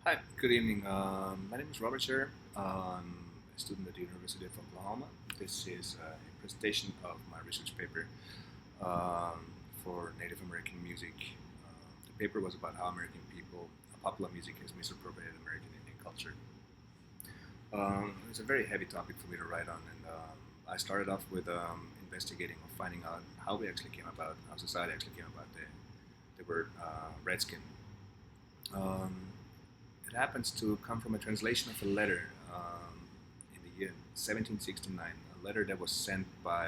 Hi, good evening. My name is Robert sir. I'm a student at the University of Oklahoma. This is a presentation of my research paper um, for Native American music. The paper was about how American people, popular music has misappropriated American Indian culture. It's a very heavy topic for me to write on, and I started off with investigating or finding out how we actually came about, how society actually came about the word redskin. Um, It happens to come from a translation of a letter in the year 1769, a letter that was sent by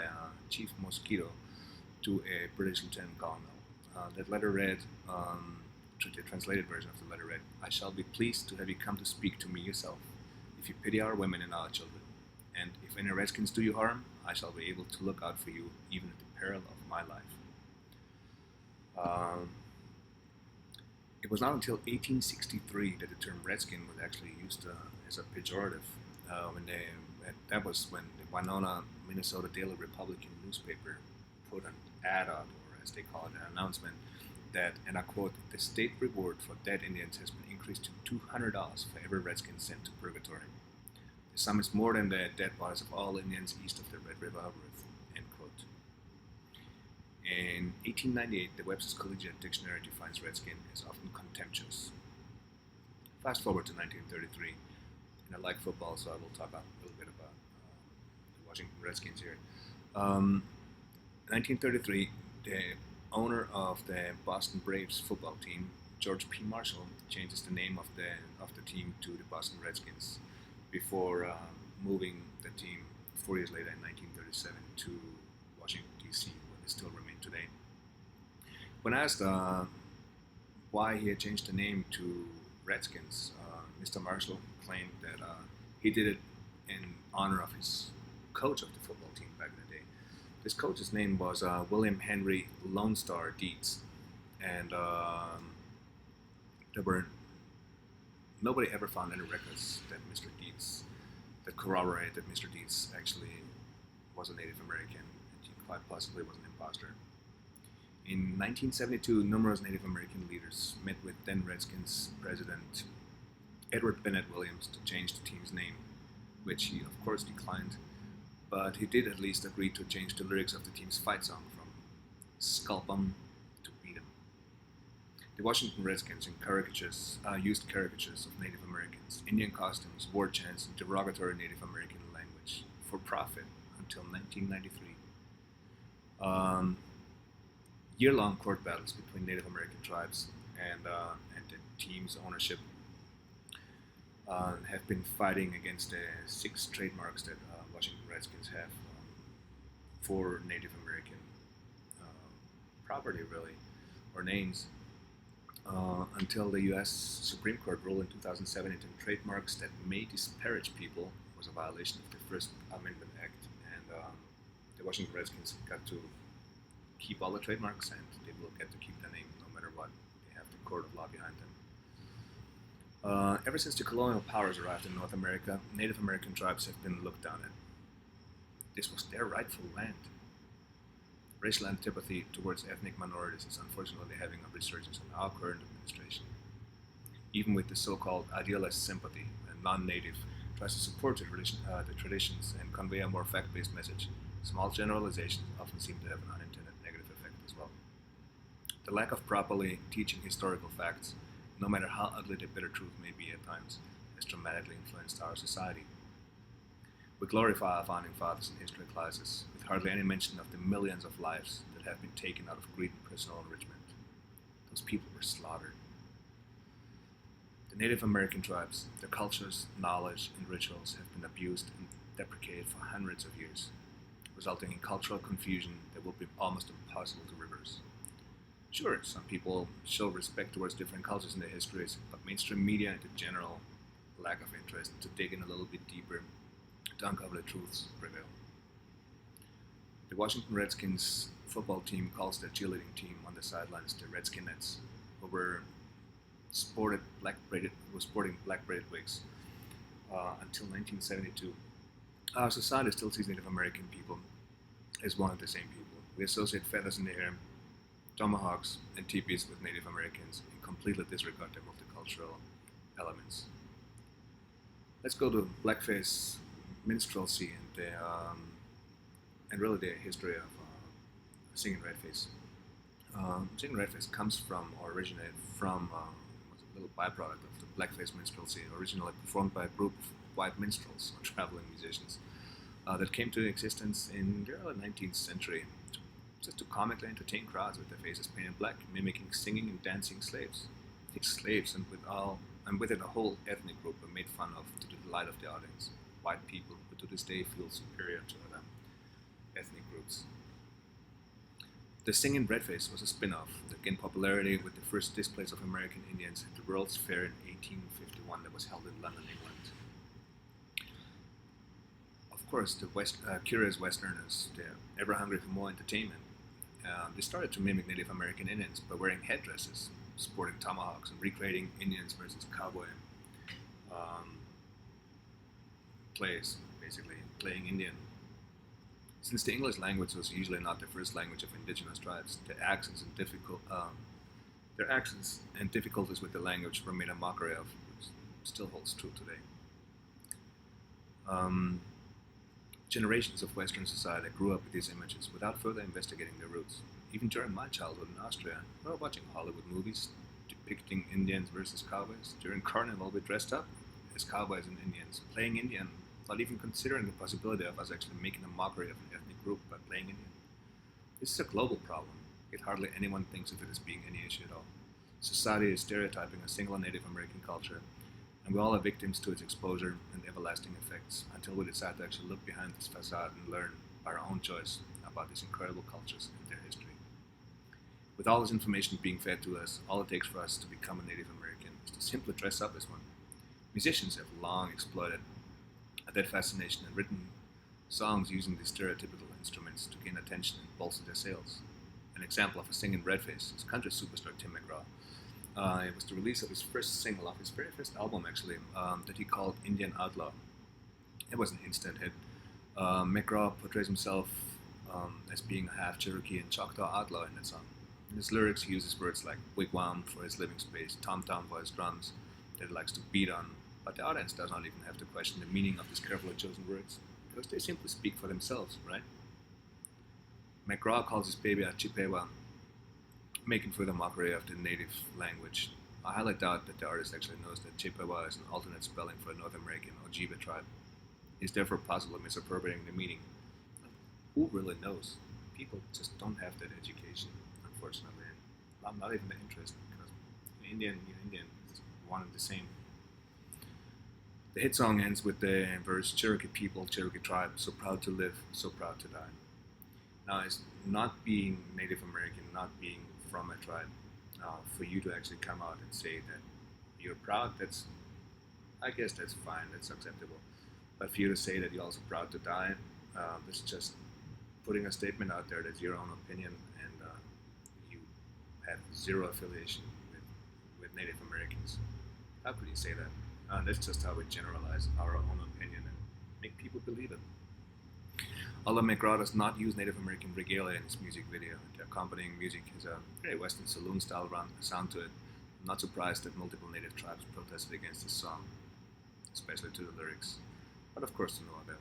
Chief Mosquito to a British lieutenant colonel. That letter read, the translated version of the letter read, "I shall be pleased to have you come to speak to me yourself, if you pity our women and our children. And if any redskins do you harm, I shall be able to look out for you, even at the peril of my life." Um, It was not until 1863 that the term redskin was actually used as a pejorative. That was when the Winona, Minnesota Daily Republican newspaper put an ad out, or as they call it, an announcement that, and I quote, "The state reward for dead Indians has been increased to $200 for every redskin sent to purgatory. The sum is more than the dead bodies of all Indians east of the Red River Earth." End quote. In 1898, the Webster's Collegiate Dictionary defines redskin as often contemptuous. Fast forward to 1933, and I like football, so I will talk a little bit about the Washington Redskins here. Um, 1933, the owner of the Boston Braves football team, George P. Marshall, changes the name of the team to the Boston Redskins before moving the team 4 years later in 1937 to Washington D.C., where they still remain today. When asked why he had changed the name to Redskins, Mr. Marshall claimed that he did it in honor of his coach of the football team back in the day. This coach's name was William Henry Lone Star Dietz, and there were nobody ever found any records that Mr. Dietz that corroborate that Mr. Dietz actually was a Native American, and he quite possibly was an imposter. In 1972, numerous Native American leaders met with then Redskins president Edward Bennett Williams to change the team's name, which he of course declined, but he did at least agree to change the lyrics of the team's fight song from "Scalp 'em" to "Beat 'em." The Washington Redskins used caricatures of Native Americans, Indian costumes, war chants, and derogatory Native American language for profit until 1993. Um, Year-long court battles between Native American tribes and the team's ownership have been fighting against the six trademarks that Washington Redskins have for Native American uh, property, really, or names, until the U.S. Supreme Court ruled in 2007 that trademarks that may disparage people was a violation of the First Amendment Act, and the Washington Redskins got to keep all the trademarks, and they will get to keep the name no matter what. They have the court of law behind them. Ever since the colonial powers arrived in North America, Native American tribes have been looked down at. This was their rightful land. Racial antipathy towards ethnic minorities is unfortunately having a resurgence in our current administration. Even with the so-called idealist sympathy, a non-native tries to support the traditions and convey a more fact-based message. Small generalizations often seem to have an unintended negative effect as well. The lack of properly teaching historical facts, no matter how ugly the bitter truth may be at times, has dramatically influenced our society. We glorify our founding fathers in history classes, with hardly any mention of the millions of lives that have been taken out of greed and personal enrichment. Those people were slaughtered. The Native American tribes, their cultures, knowledge, and rituals have been abused and deprecated for hundreds of years, resulting in cultural confusion that will be almost impossible to reverse. Sure, some people show respect towards different cultures in their histories, but mainstream media and the general lack of interest to dig in a little bit deeper to uncover the truths prevail. The Washington Redskins football team calls their cheerleading team on the sidelines the Redskinettes, who were sporting black braided wigs until 1972. Our society still sees Native American people as one of the same people. We associate feathers in the hair, tomahawks, and teepees with Native Americans and completely disregard their multicultural elements. Let's go to blackface minstrelsy and really the history of singing redface. Singing redface comes from or originated from was a little byproduct of the blackface minstrelsy, originally performed by a group of white minstrels or traveling musicians that came to existence in the early 19th century just to comically entertain crowds with their faces painted black, mimicking singing and dancing slaves. These slaves and with it a whole ethnic group were made fun of to the delight of the audience. White people who to this day feel superior to other ethnic groups. The Singing Redface was a spin-off that gained popularity with the first displays of American Indians at the World's Fair in 1851 that was held in London, England. Of course, the curious Westerners, they're ever hungry for more entertainment. They started to mimic Native American Indians by wearing headdresses, sporting tomahawks, and recreating Indians versus cowboy plays, basically playing Indian. Since the English language was usually not the first language of indigenous tribes, their accents and difficulties with the language were made a mockery of, which still holds true today. Generations of Western society grew up with these images without further investigating their roots. Even during my childhood in Austria, we were watching Hollywood movies depicting Indians versus cowboys. During Carnival, we dressed up as cowboys and Indians, playing Indian, not even considering the possibility of us actually making a mockery of an ethnic group by playing Indian. This is a global problem, yet hardly anyone thinks of it as being any issue at all. Society is stereotyping a single Native American culture, and we all are victims to its exposure and everlasting effects until we decide to actually look behind this facade and learn by our own choice about these incredible cultures and their history. With all this information being fed to us, all it takes for us to become a Native American is to simply dress up as one. Musicians have long exploited that fascination and written songs using these stereotypical instruments to gain attention and bolster their sales. An example of a singing redface is country superstar Tim McGraw. It was the release of his first single of his very first album, actually, that he called Indian Outlaw. It was an instant hit. McGraw portrays himself as being a half Cherokee and Choctaw outlaw in that song. In his lyrics, he uses words like wigwam for his living space, tom-tom for his drums that he likes to beat on, but the audience does not even have to question the meaning of these carefully chosen words, because they simply speak for themselves, right? McGraw calls his baby a Chippewa, making further mockery of the native language. I highly doubt that the artist actually knows that Chippewa is an alternate spelling for a North American Ojibwe tribe. He's therefore possibly misappropriating the meaning. Who really knows? People just don't have that education, unfortunately. I'm not even that interested, because Indian is one and the same. The hit song ends with the verse, Cherokee people, Cherokee tribe, so proud to live, so proud to die. Now, it's not being Native American, not being from a tribe, for you to actually come out and say that you're proud, I guess that's fine, that's acceptable. But for you to say that you're also proud to die, this is just putting a statement out there that's your own opinion, and you have zero affiliation with Native Americans. How could you say that? That's just how we generalize our own opinion and make people believe it. Although McGraw does not use Native American regalia in his music video, the accompanying music has a very Western saloon-style sound to it. I'm not surprised that multiple Native tribes protested against this song, especially to the lyrics, but of course to no avail.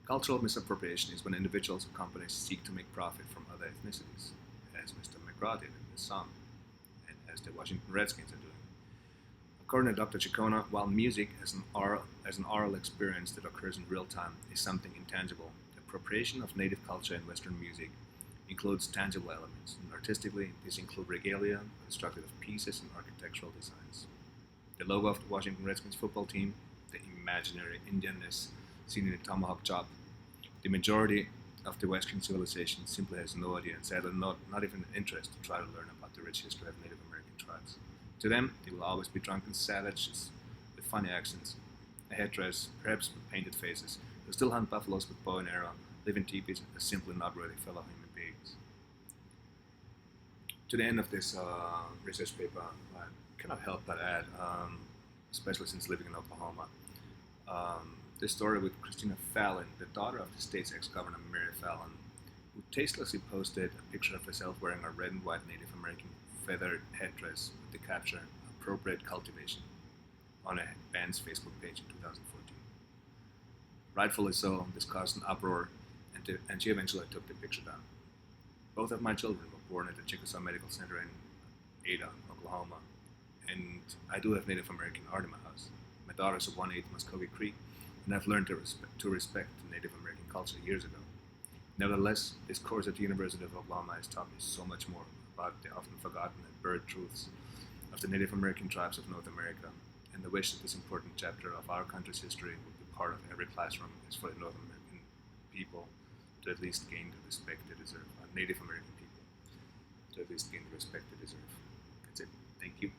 Cultural misappropriation is when individuals or companies seek to make profit from other ethnicities, as Mr. McGraw did in this song, and as the Washington Redskins are doing. According to Dr. Ciccona, while music as an oral experience that occurs in real time is something intangible, the appropriation of native culture in Western music includes tangible elements, and artistically these include regalia constructed of pieces and architectural designs. The logo of the Washington Redskins football team, the imaginary Indianness seen in the tomahawk chop. The majority of the Western civilization simply has no idea and sadly not even an interest to try to learn about the rich history of Native American tribes. To them, they will always be drunken savages with funny accents, a headdress, perhaps with painted faces, who still hunt buffaloes with bow and arrow, live in teepees, and are simply not really fellow human beings. To the end of this research paper, I cannot help but add, especially since living in Oklahoma, this story with Christina Fallon, the daughter of the state's ex-governor Mary Fallon, who tastelessly posted a picture of herself wearing a red and white Native American feathered headdress with the caption, appropriate cultivation. on a band's Facebook page in 2014. Rightfully so, this caused an uproar, and she eventually took the picture down. Both of my children were born at the Chickasaw Medical Center in Ada, Oklahoma, and I do have Native American art in my house. My daughters are 1/8 Muskogee Creek, and I've learned to respect Native American culture years ago. Nevertheless, this course at the University of Oklahoma has taught me so much more about the often forgotten and buried truths of the Native American tribes of North America, and the wish that this important chapter of our country's history would be part of every classroom is for the North American people to at least gain the respect they deserve, Native American people to at least gain the respect they deserve. That's it. Thank you.